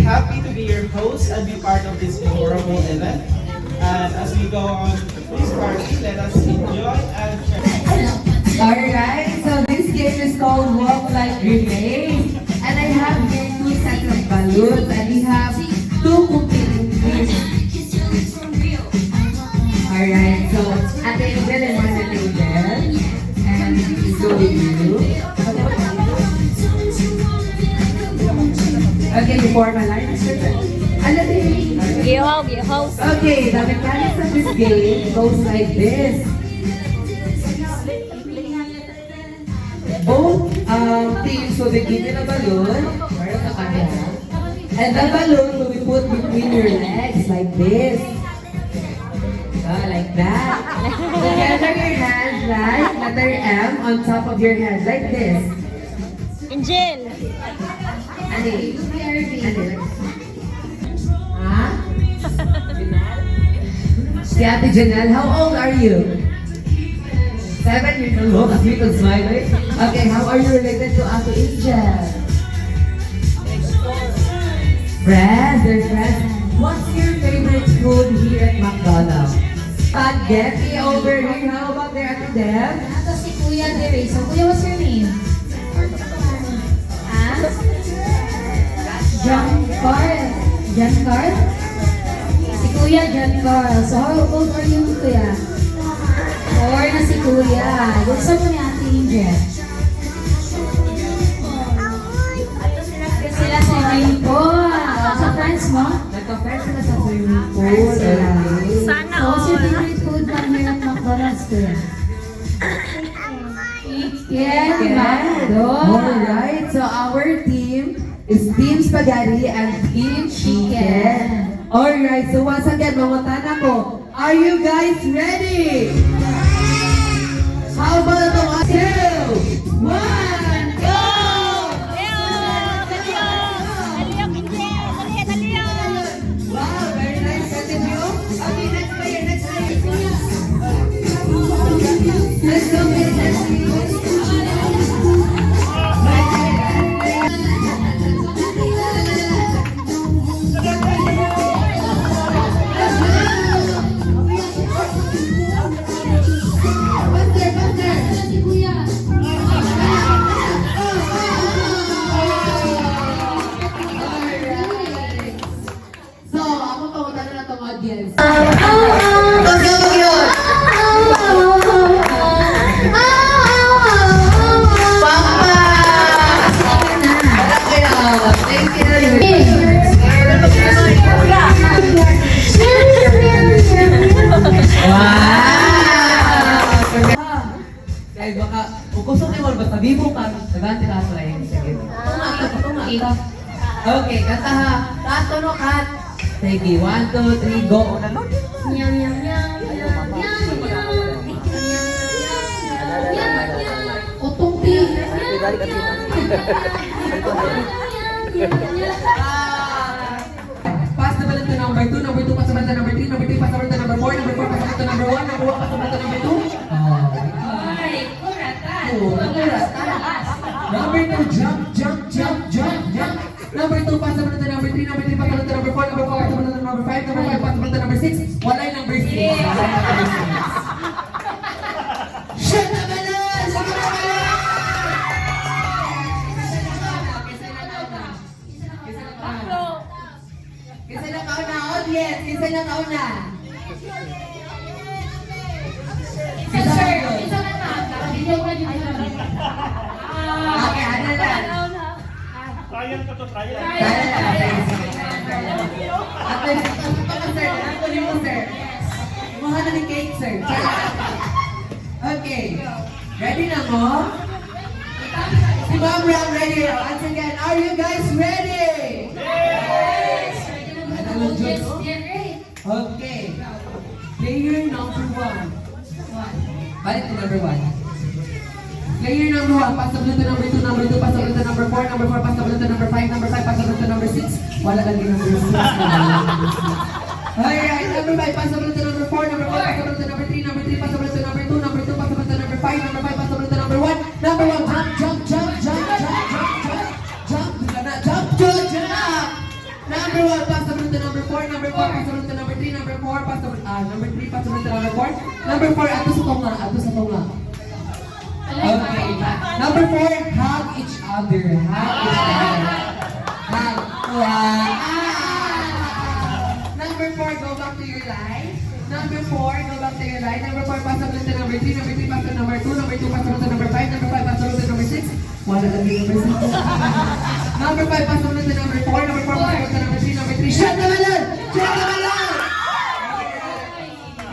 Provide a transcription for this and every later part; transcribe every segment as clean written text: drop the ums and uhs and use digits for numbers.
Happy to be your host and be part of this memorable event. And as we go on this party, let us enjoy and share. Alright, so this game is called Walk Like Grenade. And I have here 2 sets of balloons and we have 2 competing teams. Alright, so Ate Angel and Ate Angel. And let's go with you. Okay, you form a line. Okay, the mechanics of this game goes like this. Both teams will be given a balloon, and the balloon will be put between your legs like this. Like that. Together your hands like letter M on top of your head like this. Angel! Ane? Huh? Si Ate Janelle, how old are you? 7 years old. Oh, kasi you smile, eh? Okay, how are you related to Ate Angel? Friends, they're friends. What's your favorite food here at McDonald's? Spaghetti over here. How about there, Ate Deb? Ito si Kuya Dere. So, Kuya, what's your name? John Carl. John Carl? Si Kuya John Carl. So, how old are you, Kuya? 4 na si Kuya. Gusto mo ni Ate Angel? Sila sa swimming pool. Sa friends mo? Nagka-friends sila sa swimming pool. Sana all. So, what's your favorite food from here at McDonald's, Kuya? Chicken. Alright, so our team is Team Spaghetti and Team Chicken. Alright, so once again, mamutana ko. Are you guys ready? How about the 1, 2, 1, go! Wow, very nice. Continue. Okay, next player, next player. Let's go, let's go. Okay, kata ha. Tato no kat. Sige, 1, 2, 3, go. Nyam, nyam, nyam, nyam, nyam, nyam. Utong pi. Pass the ball to number 2, number 2 pass the ball to number 3, number 3 pass the ball to number 4, number 4 pass the ball to number 1, number 1 pass the ball to number 2. Number 2, jump, jump, jump, jump, jump. Number 2 pass the ball to number 3, number 3 pass the ball to number 4, number 4 pass the ball to number 5, number 5 pass the ball to number 6. Wala yung number 6. Shut the balloon! Shut the balloon! Kisa na kauna, audience! Kisa na kauna! Isa sir, isa na na. Hindi ko na Okay, ano na? Trial ko to, trial. At sir, ano mo sir? Kumuha na ng cake sir. Okay, ready na mo? Si Ma'am Ram ready. Once again, are you guys ready? Yes! Okay. Player number 1. Balik to number 1. Player number 1, pass the balloon to number 2, number 2, pass the balloon to number 4, number 4, pass the balloon to number 5, number 5, pass the balloon to number 6. Wala lagi number 6. Alright, number 5, pass the balloon to number 4, number 4, pass the balloon to number 3, number 3, pass the balloon to number 2, number 2, pass the balloon to number 5, number 5, pass the balloon to number 1, number 1, jump, jump, jump, jump, jump, jump, jump, jump, jump, jump. Number 1, pass the balloon to number 4, number 4, pass the balloon to number 3, number 4, pass the balloon, number 3, pass the balloon to number 4, number 4, ato sa tunga, ato sa tunga. Okay, number 4, hug each other, hug each other. Hug. Number 4, go back to your line. Number 4, go back to your line. Number 4, pass the balloon to number 3, number 3, pass to number 2, number 2, pass the balloon to number 5, number 5, pass the balloon to number 6. Wala lagi number 6. Number 5, pass the balloon to number 4, number 4, pass the balloon to number 3, number 3. Shut the balloon! Shut the balloon!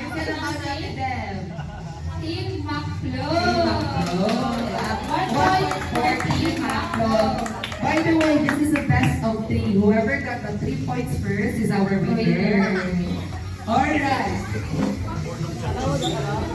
You can count natin them. Team Macflo. 1 point for Team Macflo. By the way, this is a best of 3. Whoever got the 3 points first is our winner. Alright.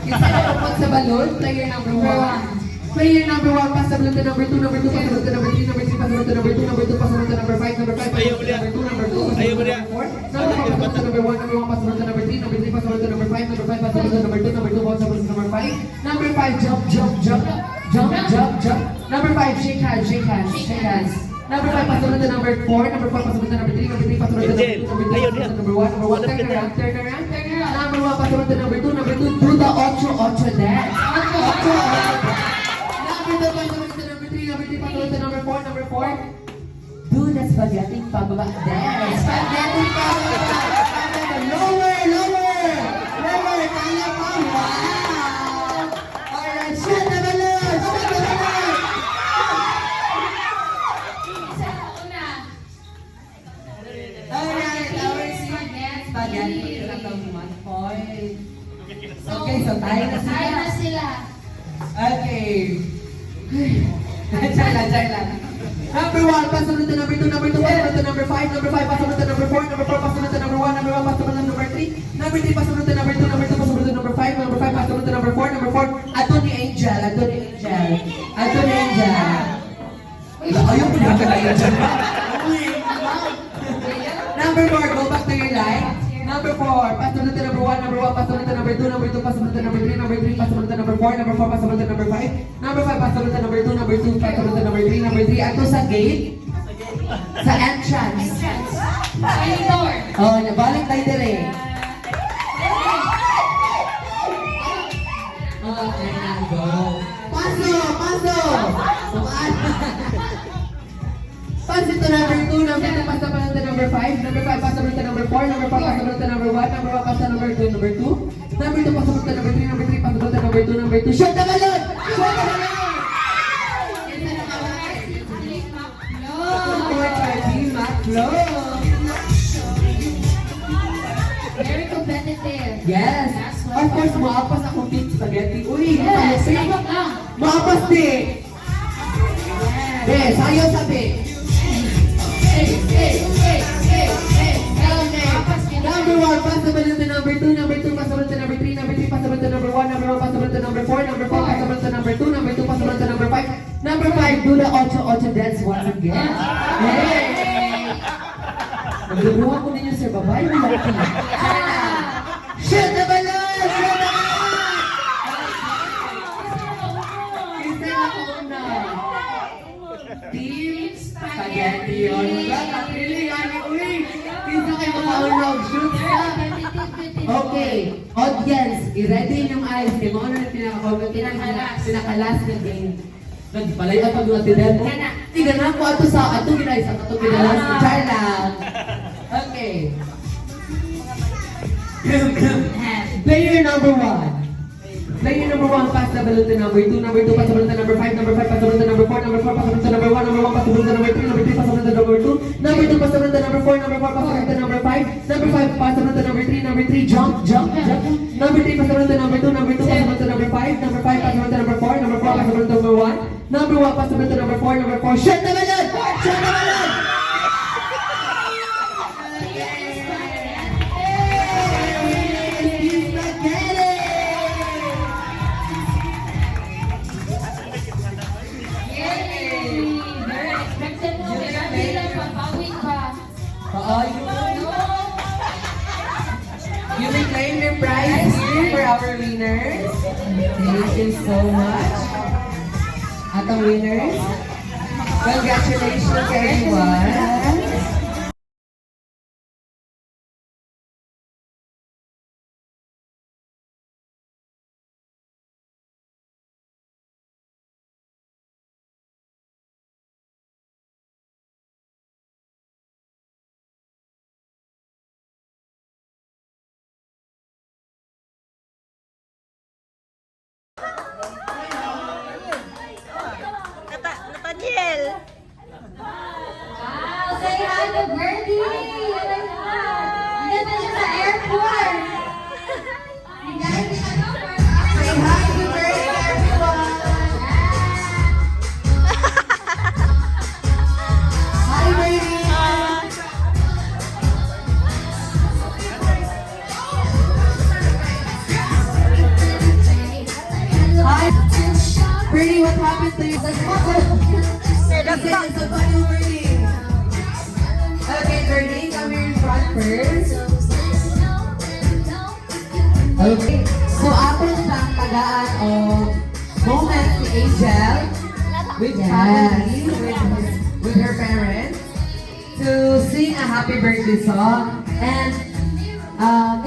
Isa na pupot sa balloon. Player number 1. Player number 1, pass the balloon to number 2, number 2, pass the balloon to number 3, number 3, pass the balloon to number 2, number 2, pass the balloon to number 5, number 5, pass the balloon to number 2, number 2, pass the balloon to number 4, number 4, pass the balloon to number 1, number 1, pass the balloon to number 3, number 3, pass the balloon to number 5, number 5, pass the balloon to number 2, number 2, pass the balloon to number 5, number 5, jump, jump, jump, jump, jump, jump, number 5, shake hands, shake hands, shake hands. Number 5, pass the balloon to number 4, number 4, pass the balloon to number 3, number 3, pass the balloon to number 2, number 2, pass the balloon to number 1, number 1, turn around, turn around, turn around. Number 1, pass the balloon to number 2, number 2, do the 8-8 dance. 8-8. Number 2, pass the balloon to number 3, number 3, pass the balloon to number 4, number 4. Do the spaghetti pababa dance. Spaghetti pababa. Lower, lower. Lower, kaya pa. Wow. Alright, shut the balloon, shut the balloon. Isa na una. Alright, our singing spaghetti is at 1 point. Okay, so tayo na Tayo na sila. sila. Okay. Diyan lang. Number 1, pass the balloon to number 2, number 2, pass the balloon to number 5, number 5, pass the balloon to number 4, number 4, pass the balloon to number 1, number 1, pass the balloon to number 3, number 3, pass the balloon to number 2, number 2, pass the balloon to number 5, number 5, pass the balloon to number 4, number 4, Anthony Angel, Anthony Angel, Anthony Angel. Ayaw ko niya ka Angel. Number 4, go back to your line. Number 4, pass the balloon to number 1, number 1, pass the balloon to number 2, number 2, pass the balloon to number 3, number 3, pass the balloon to number 4, number 4, pass the balloon to number 5, number 5, pass the balloon to number 2, number 2, pass the balloon to number 3, number 3, ato sa gate, sa entrance. Sliding door. Oh, nabalik tayo dire. Okay na, go. Paso, paso. Pass it to number 2, number 2, pass the balloon to number 5, number 5, pass the balloon to number 4, number 4, pass the balloon to number 1, number 1, pass the number 2, number 2, number 2, pass the balloon to number 3, number 3, pass the balloon to number 2, number 2, shoot the balloon! Shoot the balloon! Isa na kawai. Team Macflo. Support our Team Macflo. Very competitive. Yes. Of course, maapas akong beef spaghetti. Uy, Yes, maapas sabag lang. Maapas di. Yes, ayaw sabi. Number 1, pass the balloon to number 2, number 2, pass the balloon to number 3, number 3, pass the balloon to number 1, number 1, pass the balloon to number 4, number 4, pass the balloon to number 2, number 2, pass the balloon to number 5, number 5, do the 8-8 dance once again. Yay! Naglubuhan ko ninyo, sir. Bye-bye. Shoot the balloon! Shoot the balloon! Isa na una. Team Spaghetti. Yun. Napili yan. Uy! Isa kayo makauna. Shoot ka. Okay. Audience, i-ready yung eyes. Kaya mga pinakalas na game. Nagpalay ang pag-uatidan mo. Tiga na ako ato sa ato ginay sa ato ginalas. Char lang. Okay. Player number 1. Player number 1, pass the balloon to number 2, number 2, pass the balloon to number 5, number 5, pass the balloon to number 4, number 4, pass the balloon to number 1, number 1, pass the balloon to number 3, number 3, pass the balloon to number 2, number 2, pass the balloon to number 4, number 4, pass the balloon to number 5, number 5, pass the balloon to number 3, number 3, jump, jump, jump, number 3, pass the balloon to number 2, number 2, pass the balloon to number 5, number 5, pass the balloon to number 4, number 4, pass the balloon to number 1, number 1, pass the balloon to number 4, number 4, shoot the balloon! Shoot the balloon! our winners. Thank you so much. At ang winners, congratulations everyone. Nathaniel! Wow, say hi to Birdie! Nandun na siya sa airport! Say hi to Birdie, everyone. Hi, Birdie. Hi, Birdie. What happened to you? This is a funny Birdie. Okay, Birdie, come here in front first. Okay, so atin ang tagaan of moment ni Angel with family, with her parents to sing a happy birthday song. And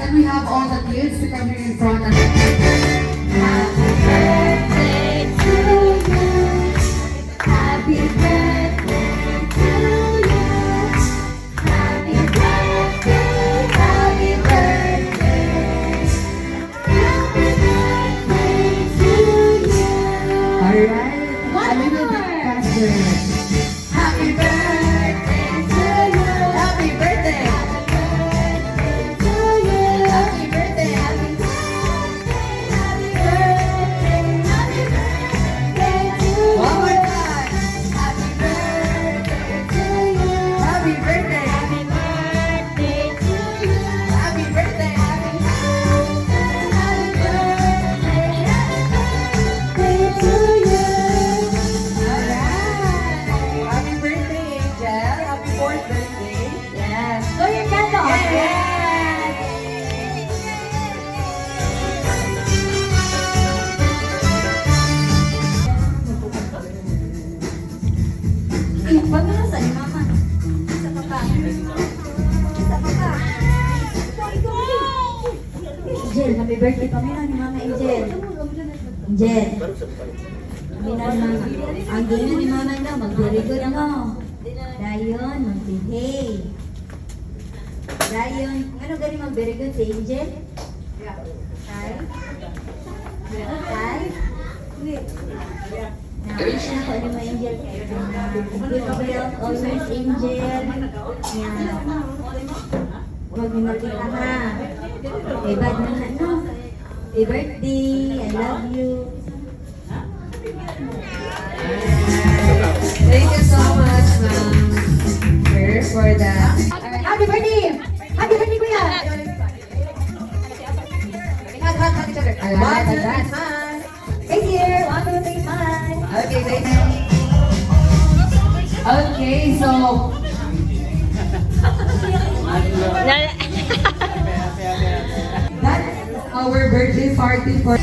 can we have all the kids to come here in front and Happy birthday to you. Happy birthday to you. Happy birthday, happy birthday. Happy birthday to you. alright, One a little bit more. faster. Happy birthday to you. Happy birthday. To you. Happy birthday. Happy birthday, happy birthday, happy birthday to you. One more time. Happy birthday to you. Happy birthday. Happy birthday to you. Happy birthday. Happy birthday to you. Alright. Happy birthday, Angel. Happy 4th birthday. Yes. Blow your candle. Yes. Eh, wag mo na sa ni Mama. Isa pa pa. Isa pa pa. Angel, happy birthday pa ni Mama Angel. Angel. Pamina ni Mama. Ang gina ni Mama na, mag-very good mo. Dayon, mag-behave. Dayon, ano gani mag-very good si Angel? Tay? Tay? Na-wish na ko ni mo Angel. Good health, always Angel. Yan. Huwag niyo magkita ha. Okay, bad na nga, no? Happy birthday, I love you. Thank you so much, Ma'am, for that. Alright, happy birthday! Happy birthday, Kuya! Hug, hug, hug each other. One, two, three, smile. Hey dear, 1, 2, 3, smile! Okay, thank you. Okay, so that is our birthday party for